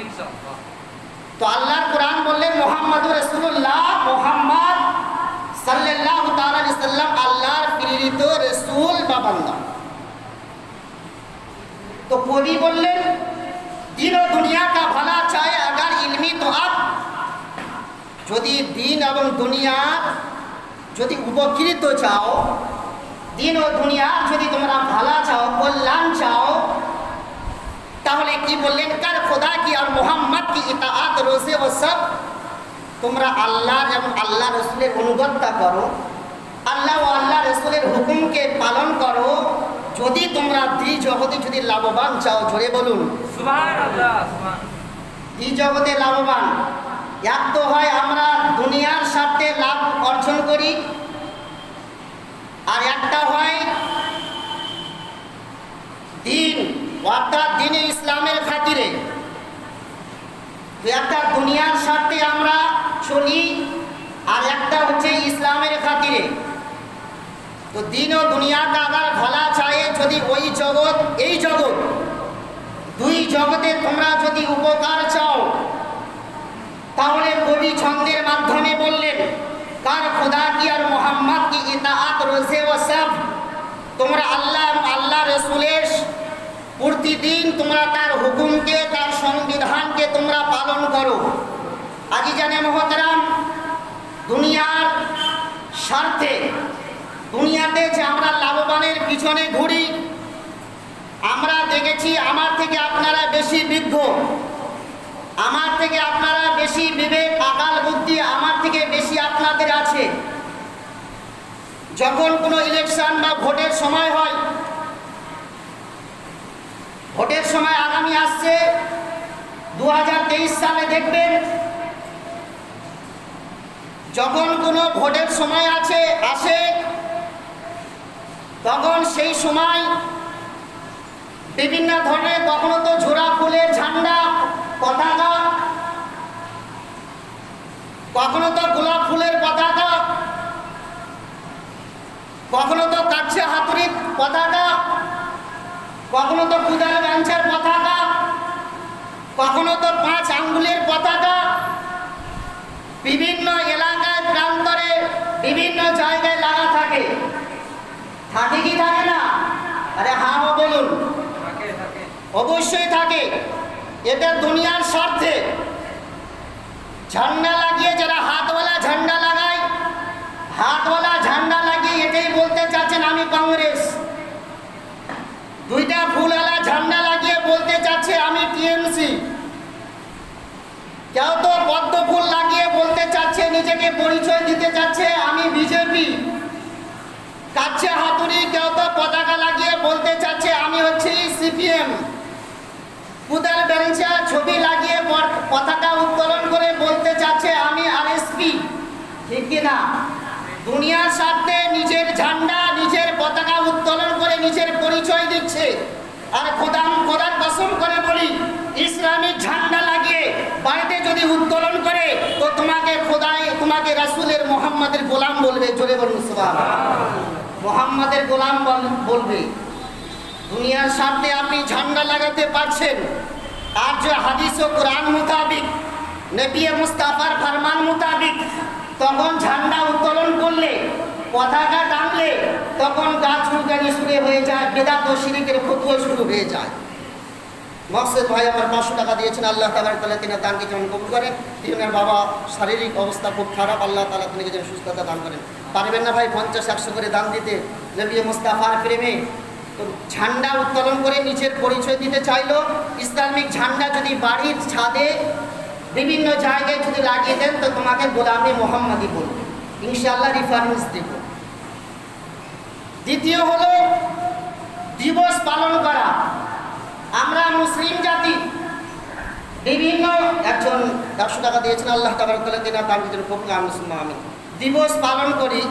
ইনশাআল্লাহ। তো আল্লাহর কোরআন বললেন মুহাম্মাদুর রাসূলুল্লাহ, মুহাম্মদ সাল্লাল্লাহু তাআলা আলাইহি সাল্লাম আল্লাহর প্রেরিত রাসূল বা বান্দা। তো কবি বললেন দিন ও দুনিয়া কা ভালা চায় আগার ইলমি তো আপ, যদি দিন এবং দুনিয়া যদি উপকৃত চাও, দিন ও দুনিয়া যদি তোমরা ভালো চাও, কল্যাণ চাও, তাহলে কি বললেন কার খোদা কি আর মোহাম্মদ কি ইতাআত রোজে ও সব, তোমরা আল্লাহ এবং আল্লাহ রসুলের অনুগত্যা করো, আল্লাহ ও আল্লাহ রসুলের হুকুমকে পালন করো, যদি তোমরা দ্বি জগতে যদি লাভবান চাও। জোরে বলুন সুবহানাল্লাহ, সুবহান। দ্বি জগতে লাভবান, এক তো হয় আমরা দুনিয়ার স্বার্থে লাভ অর্জন করি, আর একটা হয় দিন অর্থাৎ দিনে ইসলামের খাতিরে। একটা দুনিয়ার স্বার্থে আমরা চলি, আর একটা হচ্ছে ইসলামের খাতিরে। তো দিন ও দুনিয়াটা আবার ভালা চায়, যদি ওই জগৎ এই জগৎ দুই জগতে তোমরা যদি উপকার চাও, তাহলে কবি ছন্দের মাধ্যমে বললেন কার খোদা কি আর মোহাম্মদ কি ইতাআত রোজে ও সব, তোমরা আল্লাহ আল্লাহ রসুলের প্রতিদিন তোমরা তার হুকুমকে তার সংবিধানকে তোমরা পালন করো। আজি জানে মহতরাম, দুনিয়ার স্বার্থে দুনিয়াতে যে আমরা লাভবানের পিছনে ঘুরি, আমরা দেখেছি আমার থেকে আপনারা বেশি বিজ্ঞ, আমার থেকে আপনারা বেশি বিবেক আকাল বুদ্ধি আমার থেকে বেশি আপনাদের আছে। যখন কোনো ইলেকশন বা ভোটের সময় হয়, ভোটের সময় আগামী আসছে 2023 সালে, দেখবেন যখন কোনো ভোটের সময় আসে তখন সেই সময় বিভিন্ন ধরনের, কখনো তো ঝোড়া ফুলের ঝান্ডা পতাকা, কখনো তো গোলাপ ফুলের পতাকা, কখনো তো কাছে হাতুড়ির পতাকা, কখনো তো কুদাল বেঞ্চের পতাকা, কখনো তো 5 আঙ্গুলের পতাকা, বিভিন্ন এলাকায় প্রান্তরে বিভিন্ন জায়গায় লাগা থাকে। থাকে কি থাকে না? আরে হ্যাঁ বলুন। অবশ্যই থাকে। এটা দুনিয়ার স্বার্থে ঝান্ডা লাগিয়ে, যারা হাতওয়ালা ঝান্ডা লাগায়, হাতওয়ালা ঝান্ডা লাগিয়ে এটাই বলতে চাচ্ছেন আমি কংগ্রেস। দুইটা ফুলওয়ালা ঝান্ডা লাগিয়ে বলতে চাচ্ছে আমি টিএমসি। কেউ তো পদ্ম ফুল লাগিয়ে বলতে চাচ্ছে, নিজেকে পরিচয় দিতে চাচ্ছে আমি বিজেপি। কাছে হাতুড়ি কেউ তো পতাকা লাগিয়ে বলতে চাচ্ছে আমি হচ্ছি সিপিএম। কুদাল বেঞ্চা ছবি লাগিয়ে পতাকা উত্তোলন করে বলতে চাচ্ছে আমি আরএসপি। ঠিক কিনা? দুনিয়ার স্বার্থে নিজের ঝান্ডা নিজের পতাকা উত্তোলন করে নিজের পরিচয় দিচ্ছে। আর খোদার কসম করে বলি, ইসলামিক ঝান্ডা লাগিয়ে বাড়িতে যদি উত্তোলন করে তো তোমাকে খোদাই, তোমাকে রাসূলের মুহাম্মাদের গোলাম বলবে। জোরে বলুন সুবহানাল্লাহ। মুহাম্মাদের গোলাম বলবে। দুনিয়ার স্বার্থে আপনি ঝান্ডা লাগাতে পারছেন, আর যে হাদিস ও কোরআন মোতাবিক, নবী মুস্তাফার ফরমান মোতাবিক তখন ঝান্ডা উত্তোলন করলে, পতাকা টানলে, তখন গাছ উগানি শুরু হয়ে যায়, বেদাত ও শিরকের ফতোয়া শুরু হয়ে যায়। মকসুদ ভাই আমার 500 টাকা দিয়েছেন, আল্লাহ তাআলা তিনি দানকে যেমন কবুল করেন। তিনের বাবা শারীরিক অবস্থা খুব খারাপ, আল্লাহ তাআলা তিনি যেন সুস্থতা দান করেন। পারবেন না ভাই 50-100 করে দান দিতে নবী মুস্তাফার প্রেমে? তো ঝান্ডা উত্তোলন করে নিজের পরিচয় দিতে চাইলো। ইসলামিক ঝান্ডা যদি বাড়ির ছাদে বিভিন্ন জায়গায় যদি লাগিয়ে দেন তো তোমাকে গোলামে মোহাম্মদী বলবে, ইনশাআল্লাহ রেফারেন্স দেব। দ্বিতীয় হলো দিবস পালন করা। আমরা মুসলিম জাতি বিভিন্ন, একজন 100 টাকা দিয়েছেন, আল্লাহ তাআলা তিনি দান দিতে কবুল আমিন। দিবস পালন করি,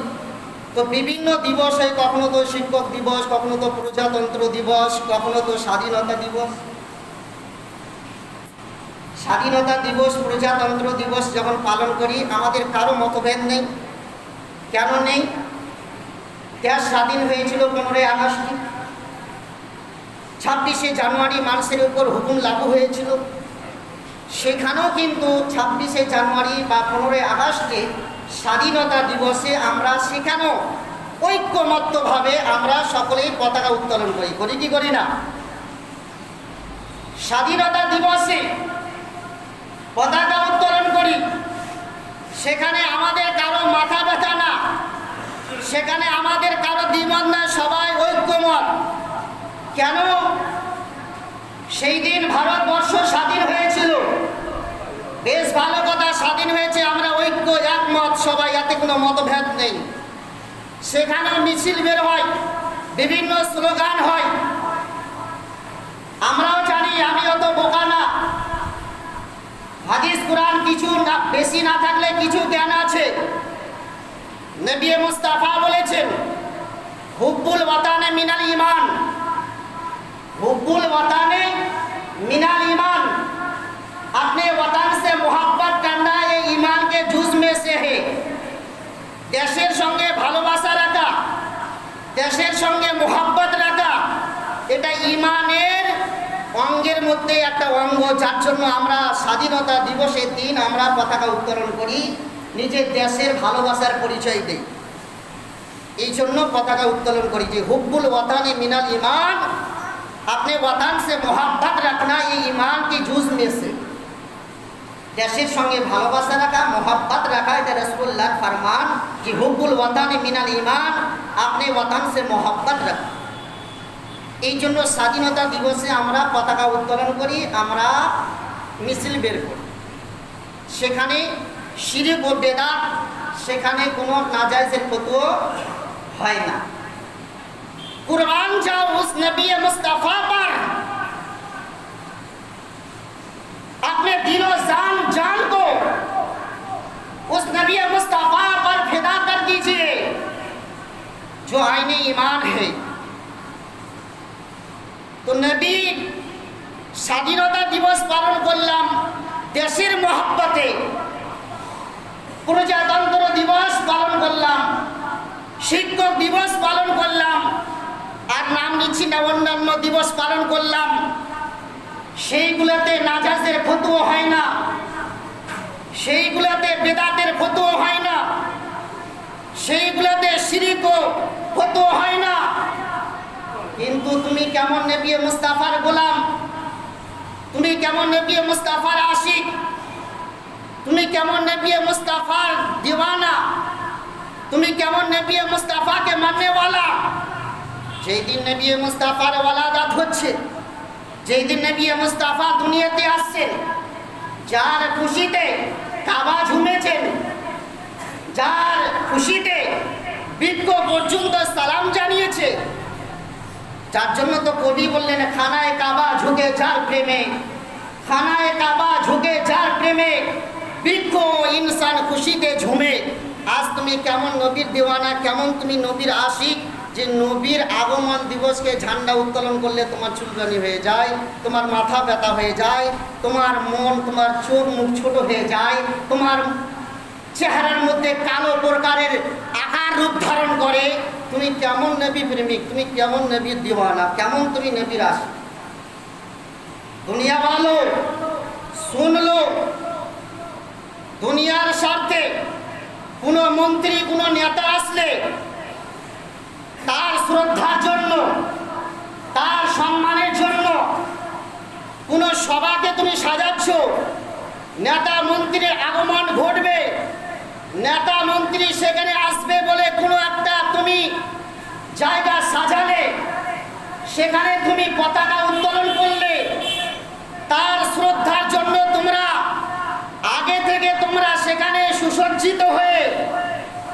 তো বিভিন্ন দিবস হয়, কখনো তো শিক্ষক দিবস, কখনো তো প্রজাতন্ত্র দিবস, কখনো তো স্বাধীনতা দিবস। স্বাধীনতা দিবস, প্রজাতন্ত্র দিবস যখন পালন করি আমাদের কারো মতভেদ নেই। কেন নেই? দেশ স্বাধীন হয়েছিল 15ই আগস্ট, 26শে জানুয়ারি মানুষের উপর হুকুম লাগু হয়েছিল। সেখানেও কিন্তু 26শে জানুয়ারি বা 15ই আগস্টে স্বাধীনতা দিবসে আমরা সেখানেও ঐক্যমত্যভাবে আমরা সকলেই পতাকা উত্তোলন করি কি করি না? স্বাধীনতা দিবসে পতাকা উত্তোলন করি, সেখানে আমাদের কারো মাথা ব্যথা না, সেখানে আমাদের কারো দ্বিমত না, সবাই ঐক্যমত। কেন? সেই দিন ভারতবর্ষ স্বাধীন হয়েছিল, বেশ ভালো কথা, স্বাধীন হয়েছে, আমরা ঐক্য একমত সবাই, এতে কোনো মতভেদ নেই। সেখানেও মিছিল বের হয়, বিভিন্ন স্লোগান হয়। আমরাও জানি, আমি অত বোকা না, হাদিস কোরআন কিছু না, বেশি না থাকলে কিছু জ্ঞান আছে। নবী মুস্তাফা বলেছেন, হুব্বুল ওয়াতানে মিনাল ঈমান, हुब्बुल वताने मिनाल ईमान। अपने वतन से मोहब्बत करना ये ईमान के जुज में से है। देशेर संगे भालोबासा राखा, देशेर संगे मोहब्बत राखा, এটা ঈমানের অঙ্গের মধ্যে একটা অঙ্গ, যার জন্য আমরা স্বাধীনতা দিবসের দিন আমরা পতাকা উত্তোলন করি, নিজের দেশের ভালোবাসার পরিচয় দেই। এই জন্য পতাকা উত্তোলন করি যে হুব্বুল ওয়াতানে মিনাল ईमान, अपने वतन से मोहब्बत रखना ये ईमान की जुज में से। देशेर संगे भालोबासा रखा, मोहब्बत रखा, এটা রাসূলুল্লাহর ফরমান कि हुब्बुल वतन मिनाल ईमान, अपने वतन से मोहब्बत रखा। এই জন্য স্বাধীনতা দিবসে আমরা পতাকা উত্তোলন করি, আমরা মিছিল বের করি। সেখানে শিরক ও বেদাত, সেখানে কোনো নাজায়েজের ফতোয়া হয় না। कुर्बान जाओ उस नबी मुस्तफा पर, अपने दिलो जान को उस नबी मुस्तफा पर फिदा कर दीजिए जो आईने ईमान है। तो नबी স্বাধীনতা দিবস পালন করলাম দেশের মহব্বতে, প্রজাতন্ত্র দিবস পালন করলাম, শিক্ষক দিবস পালন করলাম, আর নাম নিচ্ছি না, অন্যান্য দিবস পালন করলাম, সেইগুলোতে নাজাজের ফতোয়া হয় না, সেইগুলোতে বেদাতের ফতোয়া হয় না, সেইগুলোতে শিরক ফতোয়া হয় না। কিন্তু তুমি কেমন নবী মুস্তাফার গোলাম, তুমি কেমন নবী মুস্তাফার আশিক, তুমি কেমন নবী মুস্তাফার দিওয়ানা, তুমি কেমন নবী মুস্তাফাকে মাননেওয়ালা। যেই দিন নবী মুস্তাফার ওয়ালাদাত হচ্ছে, যেই দিন নবী মুস্তাফা দুনিয়াতে আসছেন, যার খুশিতে কাবা ঝুমেছেন, যার খুশিতে বৃক্ষ পর্যন্ত সালাম জানিয়েছে, যার জন্য তো কবি বললেন, খানায় কাবা ঝুঁকে যার প্রেমে, খানায় কাবা ঝুঁকে যার প্রেমে, বৃক্ষ ইনসান খুশিতে ঝুমে। আজ তুমি কেমন নবীর দিওয়ানা, কেমন তুমি নবীর আশিক, যে নবীর আগমন দিবসকে ঝান্ডা উত্তোলন করলে তোমার চুলকানি হয়ে যায়, তোমার মাথা ব্যথা হয়ে যায়, তোমার মন, তোমার চোখ মুখ ছোট হয়ে যায়, তোমার চেহারার মধ্যে কালো প্রকারের আকার রূপ ধারণ করে। তুমি কেমন নবী প্রেমিক, তুমি কেমন নবীর দিওয়ানা, কেমন তুমি নবীর আশিক। দুনিয়া ভালো শুনলো, দুনিয়ার স্বার্থে কোনো মন্ত্রী, কোনো নেতা আসলে তার শ্রদ্ধার জন্য, তার সম্মানের জন্য কোনো সভাকে তুমি সাজাচ্ছ, নেতা মন্ত্রীর আগমন ঘটবে, নেতা মন্ত্রী সেখানে আসবে বলে কোনো একটা তুমি জায়গা সাজালে, সেখানে তুমি পতাকা উত্তোলন করলে, তার শ্রদ্ধার জন্য তোমরা আগে থেকে তোমরা সেখানে সুসজ্জিত হয়ে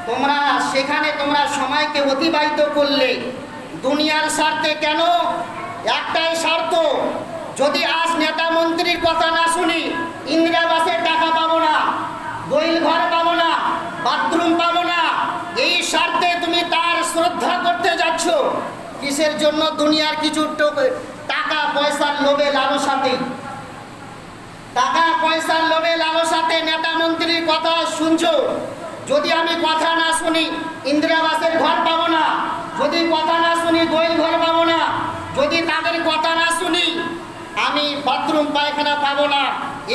তোমরা সেখানে তোমরা সময়কে অতিবাহিত করলে। দুনিয়ার স্বার্থে কেন? একটাই স্বার্থ, যদি আজ নেতা মন্ত্রীর কথা না শুনি, ইন্দিরা আবাসের টাকা পাবো না, গোইল ঘর পাবো না, বাথরুম পাবো না, এই স্বার্থে তুমি তার শ্রদ্ধা করতে যাচ্ছ। কিসের জন্য? দুনিয়ার কিছু টাকা পয়সার লোভে লালসাতে, টাকা পয়সার লোভে লালসাতে নেতা মন্ত্রীর কথা শুনছো। যদি আমি কথা না শুনি, ইন্দিরা আবাসের ঘর পাবো না, যদি কথা না শুনি, গোইল ঘর পাবো না, যদি তাদের কথা না শুনি, আমি বাথরুম পায়খানা পাবো না,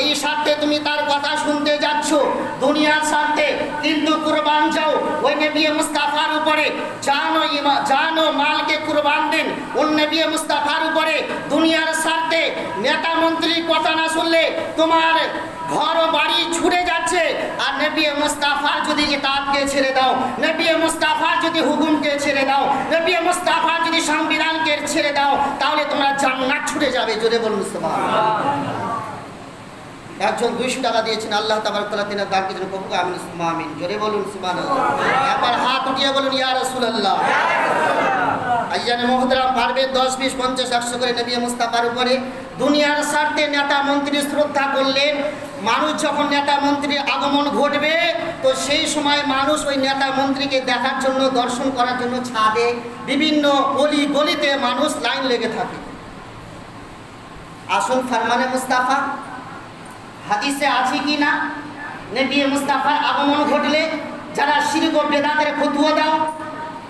এই স্বার্থে তুমি তার কথা শুনতে যাচ্ছ, দুনিয়ার স্বার্থে, কিন্তু কুরবান যাও ওই নবী মুস্তাফার উপরে, জানো মালকে কুরবান দিন ওই নবী মুস্তাফার উপরে। দুনিয়ার স্বার্থে নেতা মন্ত্রীর কথা না শুনলে তোমার ঘর বাড়ি ছুটে যাচ্ছে, আর নবী মুস্তাফার যদি ইতাআতকে ছেড়ে দাও, নবী মুস্তাফার যদি হুকুমকে ছেড়ে দাও, নবী মুস্তাফার যদি সংবিধানকে ছেড়ে দাও, তাহলে তোমরা জান্নাত ছুটে যাবে। জোরে বলুন সুবহানাল্লাহ। একজন 200 টাকা দিয়েছেন, আল্লাহ তাবারক ওয়া তাআলা তিনার দানকে যেন কবুল করেন। আমিন সুম্মা আমিন। জোরে বলুন সুবহানাল্লাহ। একবার হাত উঠিয়ে বলুন ইয়া রাসূলুল্লাহ। আইয়ানে মুহতারাম, পারবে 10 20 50 100 করে নবী মুস্তাফার উপরে। দুনিয়ার স্বার্থে নেতা মন্ত্রী শ্রদ্ধা করলেন। মানুষ যখন নেতা মন্ত্রীর আগমন ঘটবে, তো সেই সময় মানুষ ওই নেতা মন্ত্রীকে দেখার জন্য, দর্শন করার জন্য ছাদে, বিভিন্ন গলি গলিতে মানুষ লাইন লেগে থাকে। আসুন ফরমানে মুস্তাফা হাদিসে আছে কি না? নবী মুস্তাফার আগমন ঘটলে যারা শিরক ও বেদাতের ফতোয়া দাও,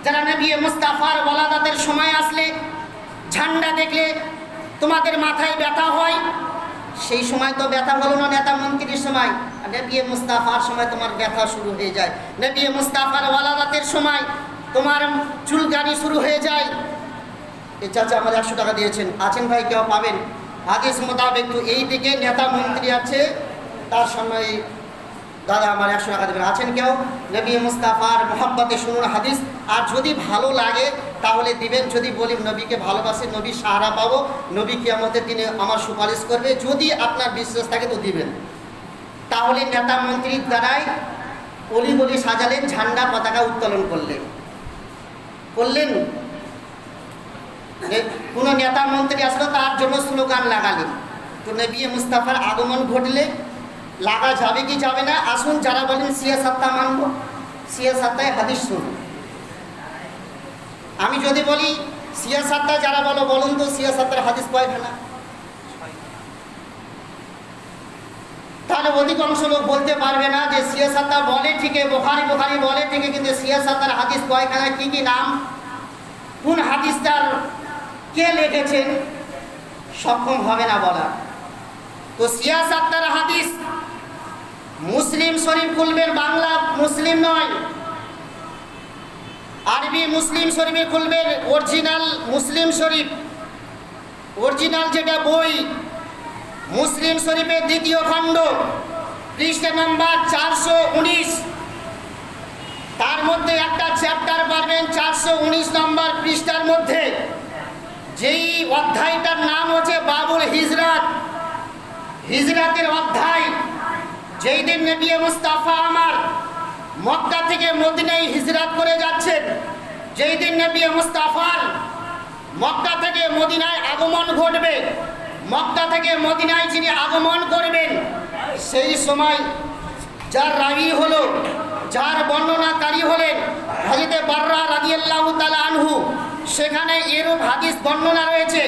যারা নবী মুস্তাফার ওলাদাতের সময় আসলে ঝান্ডা দেখলে তোমাদের মাথায় ব্যথা হয়, সেই সময় তো ব্যথা হলো না নেতা মন্ত্রীর সময়, নবী মুস্তাফার সময় তোমার ব্যথা শুরু হয়ে যায়। নবী মুস্তাফার ওলাদাতের সময় তোমার চুলকানি শুরু হয়ে যায়। এই চাচা আমার 100 টাকা দিয়েছেন, আছেন ভাই কেউ পাবেন? হাদিস মোতাবেক তো এই দিকে নেতা মন্ত্রী আছে, তার সময় দাদা আমার 100 টাকা দেবেন, আছেন কেউ? নবী মুস্তাফার মোহাব্বতে শুনুন হাদিস, আর যদি ভালো লাগে তাহলে দিবেন। যদি বলি নবীকে ভালোবাসে, নবী সাহারা পাবো, নবী কিয়ামতের দিনে আমার সুপারিশ করবে, যদি আপনার বিশ্বাস থাকে তো দিবেন। তাহলে নেতা মন্ত্রীর দ্বারাই অলি গলি সাজালেন, ঝান্ডা পতাকা উত্তোলন করলেন। কোনো নেতা মন্ত্রী আসলো, তার জন্য স্লোগান লাগালেন। তো নবী মুস্তাফার আগমন ঘটলে লাগা যাবে কি যাবে না? আসুন যারা বলেন সিয়াসাত্তা মানবো, সিয়াসাত্তায় হাদিস শুনুন। আমি যদি বলি সিয়াসাত্তা যারা বলো, বলুন তো সিয়াসাত্তার হাদিস কয়খানা? তাহলে অধিকাংশ লোক বলতে পারবে না যে সিয়াসাত্তা বলে ঠিকই, বুখারী বলে ঠিকই, কিন্তু সিয়াসাত্তার হাদিস কয়খানা, কি কি নাম, কোন হাদিসটার কে লিখেছেন, সক্ষম হবে না বলা। তো সিয়াসাত্তার হাদিস মুসলিম শরীফ খুলবেন, বাংলা মুসলিম নয়, আরবি মুসলিম শরীফে খুলবেন, অরিজিনাল মুসলিম শরীফ, অরিজিনাল যেটা বই, মুসলিম শরীফের 2য় খণ্ড, পৃষ্ঠা নাম্বার 419। তার মধ্যে একটা চ্যাপ্টার পাবেন 419 নম্বর পৃষ্ঠার মধ্যে, যেই অধ্যায়টার নাম হচ্ছে বাবুল হিজরাত, হিজরাতের অধ্যায়। যেই দিন নবী মুস্তাফা আমার মক্কা থেকে মদিনায় হিজরাত করে যাচ্ছেন, যেই দিন নবী মুস্তাফার মক্কা থেকে মদিনায় আগমন ঘটবে, মক্কা থেকে মদিনায় যিনি আগমন করবেন, সেই সময় যার রাবি হলো, যার বর্ণনাকারী হলেন হযরত বাররা রাদিয়াল্লাহু তাআলা আনহু। সেখানে এরূপ হাদিস বর্ণনা রয়েছে,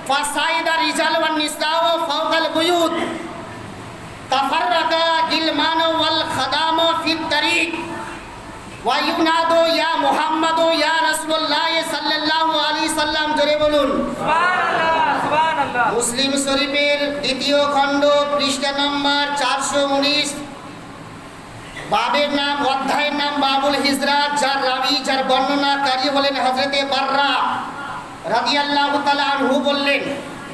ফাসাইদা রিজাল ওয়ান নিসাউ ফাওকাল বুয়ুত তাফাররাকা গিলমান ওয়াল খাদাম ফিত তারিক ওয়া ইউনাদু ইয়া মুহাম্মাদ ইয়া রাসূলুল্লাহ সাল্লাল্লাহু আলাইহি সাল্লাম। জোরে বলুন সুবহানাল্লাহ, সুবহানাল্লাহ। মুসলিম শরীফের 2য় খণ্ড, পৃষ্ঠা নম্বর 419, বাবের নাম, অধ্যায়ের নাম বাবুল হিজরাত। যার রাবি, যার বর্ণনাকারী হলেন হযরতে বাররা রাদিয়াল্লাহু তাআলা আনহু। বললেন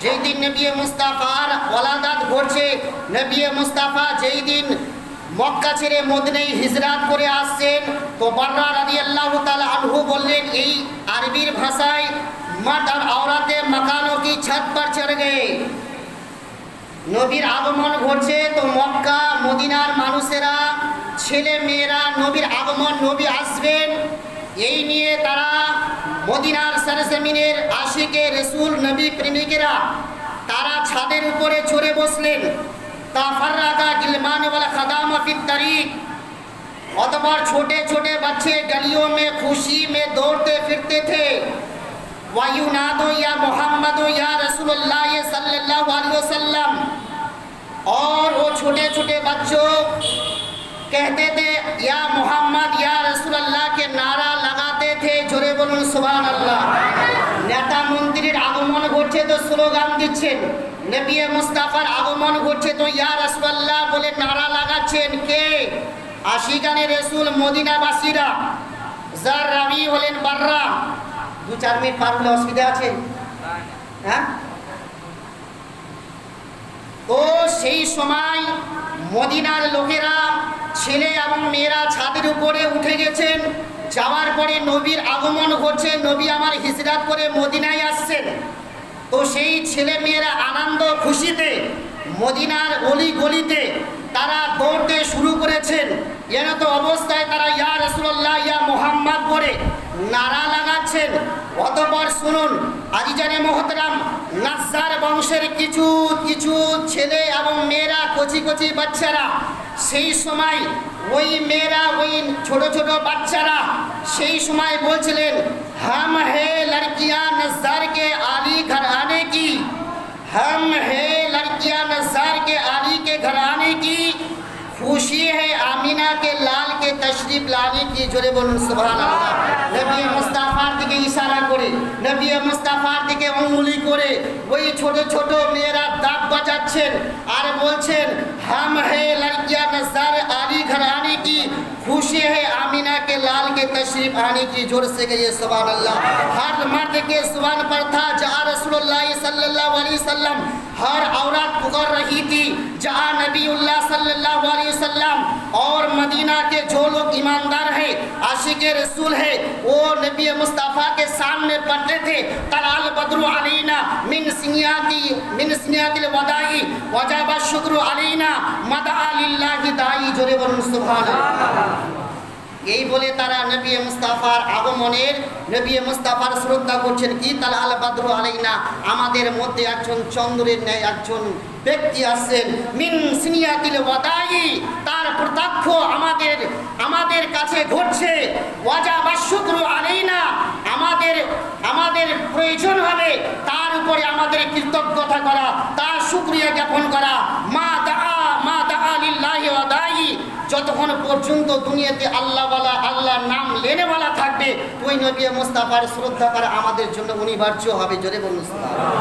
যেই দিন নবী মুস্তাফার ওলাদাত ঘটছে, নবী মুস্তাফা যেই দিন মক্কা ছেড়ে মদিনায় হিজরাত করে আসছেন, তো বাররা রাদিয়াল্লাহু তাআলা আনহু বললেন এই আরবির ভাষায়, मर्द और औरतें मकानों की छत पर चढ़ गए। নবীর আগমন ঘটছে, তো মক্কা মদিনার মানুষেরা, ছেলে মেয়েরা নবীর আগমন, নবী আসবেন, এই নিয়ে তারা মদিনার সরজমিনের আশিকে রসুল নবী প্রেমিকেরা তারা ছাদের উপরে চড়ে বসলেন। তাফাররাকা गिलमान वाला खदाम फी तरीक। अतः छोटे छोटे बच्चे गलियों में खुशी में दौड़ते फिरते थे। वायुनादो या मोहम्मद या रसूलुल्लाह सल्लल्लाहु अलैहि वसल्लम। और वो छोटे छोटे बच्चों कहते थे या मोहम्मद या रसूलुल्लाह के नारा लगाते थे। जोरे बोलूं सुभान अल्लाह। নেতা মন্ত্রীর আগমন ঘটছে তো স্লোগান দিচ্ছেন, নবী মুস্তাফার আগমন ঘটছে তো ইয়া রাসূলুল্লাহ বলে নারা লাগাচ্ছেন কে? আশিকানে রসুল মদিনাবাসীরা, যার রাবি হলেন বাররা। 2-4 মিনিট পার হলে অসুবিধা আছে? হ্যাঁ, তো সেই সময় মদিনার লোকেরা, ছেলে এবং মেয়েরা ছাদের উপরে উঠে গেছেন। যাওয়ার পরে নবীর আগমন ঘটছে, নবী আমার হিজরাত করে মদিনায় আসছেন। তো সেই ছেলে মেয়েরা আনন্দ খুশিতে মদিনার অলি গলিতে তারা দৌড়তে শুরু করেছেন। এরত অবস্থায় তারা ইয়া রাসূলুল্লাহ ইয়া মুহাম্মদ করে নারা লাগাচ্ছেন। অতঃপর শুনুন আজিজানে মোহতারাম, নাজ্জার বংশের কিছু কিছু ছেলে এবং মেয়েরা, কচি কচি বাচ্চারা, সেই সময় ওই মেয়েরা, ওই ছোট ছোট বাচ্চারা সেই সময় বলছিলেন, হাম হে লড়কিয়াঁ নজ্জার কে আলী ঘর আনে কি, हम है लड़कियां नज़ार के आली के घराने की, खुशी है आमिना के लाल के तशरीफ लाने की। जोरे बोलुन सुभान अल्लाह। नबी मुस्ताफार दिके इशारा करे, नबी मुस्ताफार दिके अंगुली करे ওই ছোট ছোট মেয়েরা দাঁত বাজাচ্ছেন আর বলছেন, हम है लड़कियां नज़ार आली घराने की, खुशी है आमिना के लाल के तशरीफ आने की। जोर से कहिए सुभान अल्लाह। हर मर्द के जुबान पर था जहाँ रसूलुल्लाह सल्लल्लाहु अलैहि वसल्लम, हर औरत पुकार रही थी जहाँ नबीउल्लाह सल्लल्लाहु अलैहि वसल्लम। और मदीना के जो लोग ईमानदार है, आशिक रसूल है, वो नबी मुस्तफ़ा के सामने पढ़ते थे, तलाल बद्रु अलैना मिन सिनियातिल वदाई वजाबा शुक्र अलैना मदआ लिल्लाहि दाई। जोरे बोलुन सुभान अल्लाह। এই বলে তারা নবী মুস্তাফার আগমনের, নবী মুস্তাফার শ্রদ্ধা করছেন। কি তালাল বাদরু আলাইনা, আমাদের মধ্যে একজন চন্দ্রের ন্যায় একজন ব্যক্তি আসছেন। মিন সিনিয়াতিল ওয়াদাই, তার প্রত্যক্ষ আমাদের কাছে ঘটছে। ওয়াজাবা শুকরু আলাইনা, আমাদের প্রয়োজন হবে তার উপরে আমাদের কৃতজ্ঞতা করা, তার শুকরিয়া জ্ঞাপন করা। মা দাআ লিল্লাহি ওয়াদাই, যতক্ষণ পর্যন্ত দুনিয়াতে আল্লাহওয়ালা, আল্লাহর নাম লেনেওয়ালা থাকবে, ওই নবী মুস্তাফার শ্রদ্ধা করা আমাদের জন্য অনিবার্য হবে। জোরে বলুন সুবহানাল্লাহ।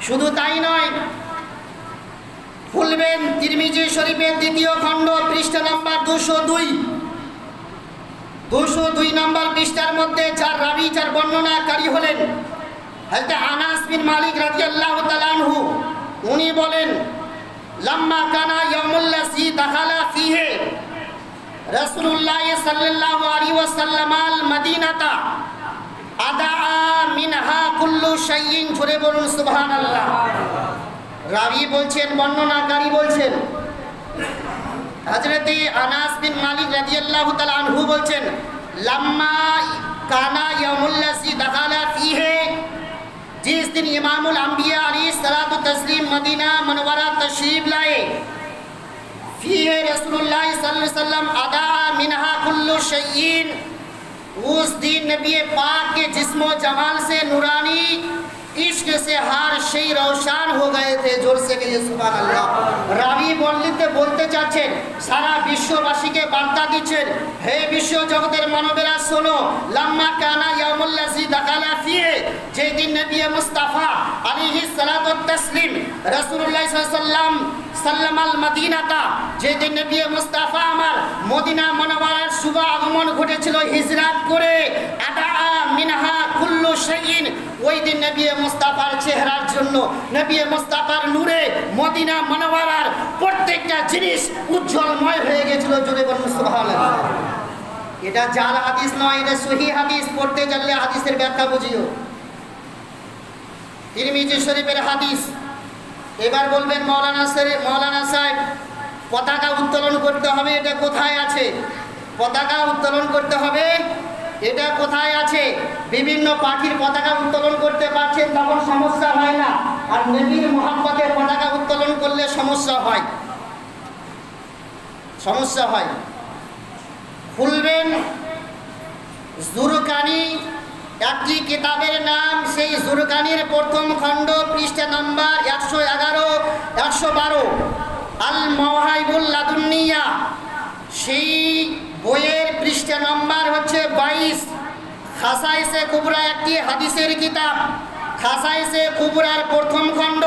শুধু তাই নয়, খুলবেন তিরমিজি শরীফের 2য় খণ্ড, পৃষ্ঠা নাম্বার 202 নম্বর পৃষ্ঠার মধ্যে যার রাবি, যার বর্ণনাকারী হলেন হযরত আনাস বিন মালিক রাদিয়াল্লাহু তাআলা আনহু। উনি বলেন, लम्मा काना यौमुल्लज़ी दखला फीहे रसूलुल्लाह सल्लल्लाहु अलैहि वसल्लम अल मदीनाता अदा मिनहा कुल्लु शैइन। जोरे बोलुन सुबहानाल्लाह। রাবি বলছেন, বর্ণনাকারী বলছেন, হযরত আনাস বিন মালিক রাদিয়াল্লাহু তাআলা আনহু বলছেন, लम्मा काना यौमुल्लज़ी दखला फीहे, जिस दिन इमामुल अंबिया अलैहिस्सलातु तस्लीम मदीना मनवरा तशरीफ लाए, फीहे रसूलुल्लाह सल्लल्लाहु अलैहि वसल्लम अदा मिनहा कुल्लु शैइन, उस दिन नबी पाक के जिस्मो जमाल से नूरानी इश्क से हर शै रोशन हो गए थे। जोर से कहिए सुभान अल्लाह। রাবি বলতে চাচ্ছেন, সারা বিশ্ববাসীকে বার্তা দিচ্ছেন, হে বিশ্ব জগতের মানবেরা শোনো, লাম্মা কানা ইয়াউমুল্লাযী দাখালা ফিহে, যেদিন নবী মুস্তাফা আলাইহিস সালাতু তাসলিম রাসূলুল্লাহ সাল্লাল্লাহু সাল্লামাল মদিনাতা, যেদিন নবী মুস্তাফা আমার মদিনা মুনাওয়ারার শুভ আগমন ঘটেছিল হিজরত করে, আদা মিনহা কুল্লু শাইইন, ওই দিন নবী মুস্তাফার চেহারার জন্য, নবী মুস্তাফার নূরে মদিনা মুনাওয়ারার প্রত্যেকটা জিনিস উজ্জ্বলময় হয়ে গেছিল। জোরে বলুন সুবহানাল্লাহ। এটা জাল হাদিস নয়, এটা সহিহ হাদিস। পড়তে জানলে হাদিসের ব্যাখ্যা বুঝিও। তিরমিজি শরীফের হাদিস। এবার বলবেন মৌলানা সাহেব, পতাকা উত্তোলন করতে হবে, এটা কোথায় আছে? পতাকা উত্তোলন করতে হবে, এটা কোথায় আছে? বিভিন্ন পাখির পতাকা উত্তোলন করতে পারছেন, তখন সমস্যা হয় না। আর নবীর মুহাব্বতের পতাকা উত্তোলন করলে সমস্যা হয়। খুলবেন জুরকানি, একটি কিতাবের নাম, সেই জুরকানির প্রথম খণ্ড, পৃষ্ঠা নাম্বার 111, 112, আল মাওহাইবুল লাদুন্নিয়া। সেই বইয়ের পৃষ্ঠা নাম্বার হচ্ছে 22, খাসাইসে কুবরা একটি হাদিসের কিতাব। খাসাইসে কুবরার প্রথম খণ্ড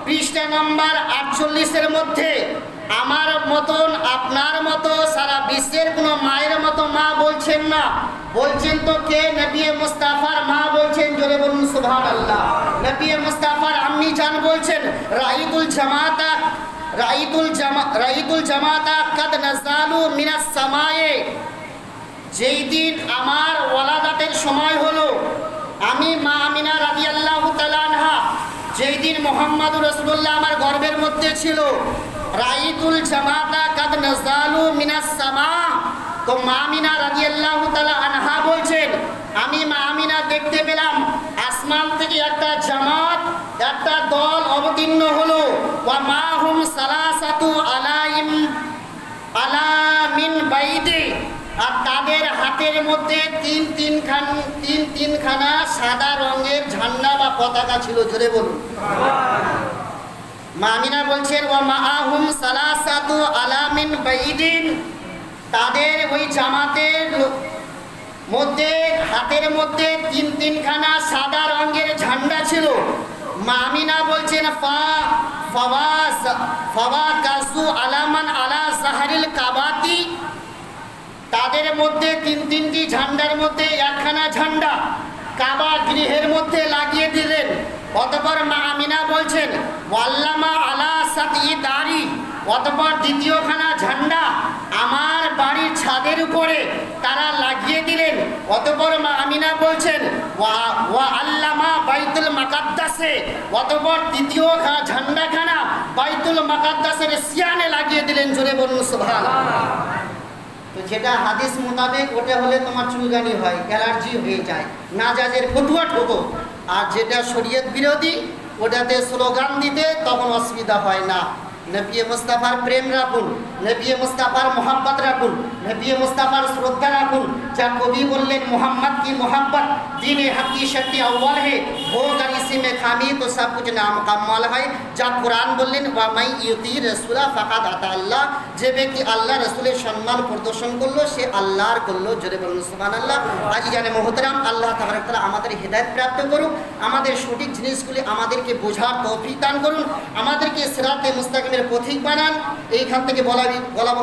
পৃষ্ঠা নম্বর 48-এর মধ্যে আমার মতন আপনার মতো সারা বিশ্বের কোনো মায়ের মতো মা বলছেন না, বলছেন তো কে? নবী মুস্তাফার মা বলছেন, জোরে বলুন সুবহানাল্লাহ। নবী মুস্তাফার আম্মি জান বলছেন, রাইতুল জামাতা কাদ নাযালু মিনাস সামায়ে। যেই দিন আমার ওয়ালাদাতের সময় হলো, আমি মা আমিনা রাদিয়াল্লাহু তাআলা আনহা, যেই দিন মুহাম্মদুর রাসূলুল্লাহ আমার গর্ভের মধ্যে ছিল, রাইতুল জামাতা কাদ নাযালু মিনাস সামা। তো মা আমিনা রাদিয়াল্লাহু তাআলা আনহা বলছেন, আমি মা আমিনা দেখতে পেলাম আসমান থেকে একটা জামাত, একটা দল অবতীর্ণ হলো। ওয়া মাহুম সালাসাতু আলামিন বাইদি, আর তাদের হাতের মধ্যে তিনখানা সাদা রঙের ঝান্ডা বা পতাকা ছিল, জোরে বলুন। মা আমিনা বলছেন, ওয়া মাআহুম সালাসাতু আলামিন বাইদিন, তাদের ওই জামাতের মধ্যে হাতের মধ্যে তিনখানা সাদা রঙের ঝান্ডা ছিল। মা আমিনা বলছেন, ফাওয়াকাসু আলামান আলা সাহারিল কাবাতি, তাদের মধ্যে তিনটি ঝান্ডার মধ্যে একখানা ঝান্ডা কাবা গৃহের মধ্যে লাগিয়ে দিলেন। অতঃপর মা আমিনা বলছেন, ওয়াল্লামা আলা সাতি দারি, অতঃপর দ্বিতীয়খানা ঝান্ডা আমার বাড়ির ছাদের উপরে তারা লাগিয়ে দিলেন। অতঃপর মা আমিনা বলছেন, ওয়া আল্লামা বাইতুল মাকাদ্দাসে, অতঃপর তৃতীয় ঝান্ডাখানা বাইতুল মাকাদ্দাসের সিয়ানে লাগিয়ে দিলেন, জোরে বলুন সুবহানাল্লাহ। তো যেটা হাদিস মোতাবেক ওটা হলে তোমার চুলকানি হয়, অ্যালার্জি হয়ে যায়, নাজাজের ফতুয়া ঠোকো। আর যেটা শরীয়ত বিরোধী ওটাতে স্লোগান দিতে তখন অসুবিধা হয় না। নবী মুস্তাফার প্রেম রাখুন, নবী মুস্তাফার মোহাব্বত রাখুন, নবী মুস্তাফার শ্রদ্ধা রাখুন। যা কবি বললেন, মোহাম্মদ কি মোহাব্বত दीन हक की शक्ति अव्वल है, होगा इसी में खामी तो सब कुछ नामुकम्मल है। যা কোরআন বললেন, ওয়া মাই ইউতি রাসূলা ফাকাদ আতা আল্লাহ, যে ব্যক্তি আল্লাহ রাসূলের সম্মান প্রদর্শন করলো সে আল্লাহর করলো, জোরে বলুন সুবহানাল্লাহ। আজ জানে মুহতারাম, আল্লাহ তাবারক তাআলা আমাদের হেদায়েত প্রাপ্ত করুন, আমাদের সঠিক জিনিসগুলি আমাদেরকে বোঝার তৌফিক দান করুন, আমাদেরকে সিরাতে মুস্তাকিমের পথিক বানান। এইখান থেকে বলা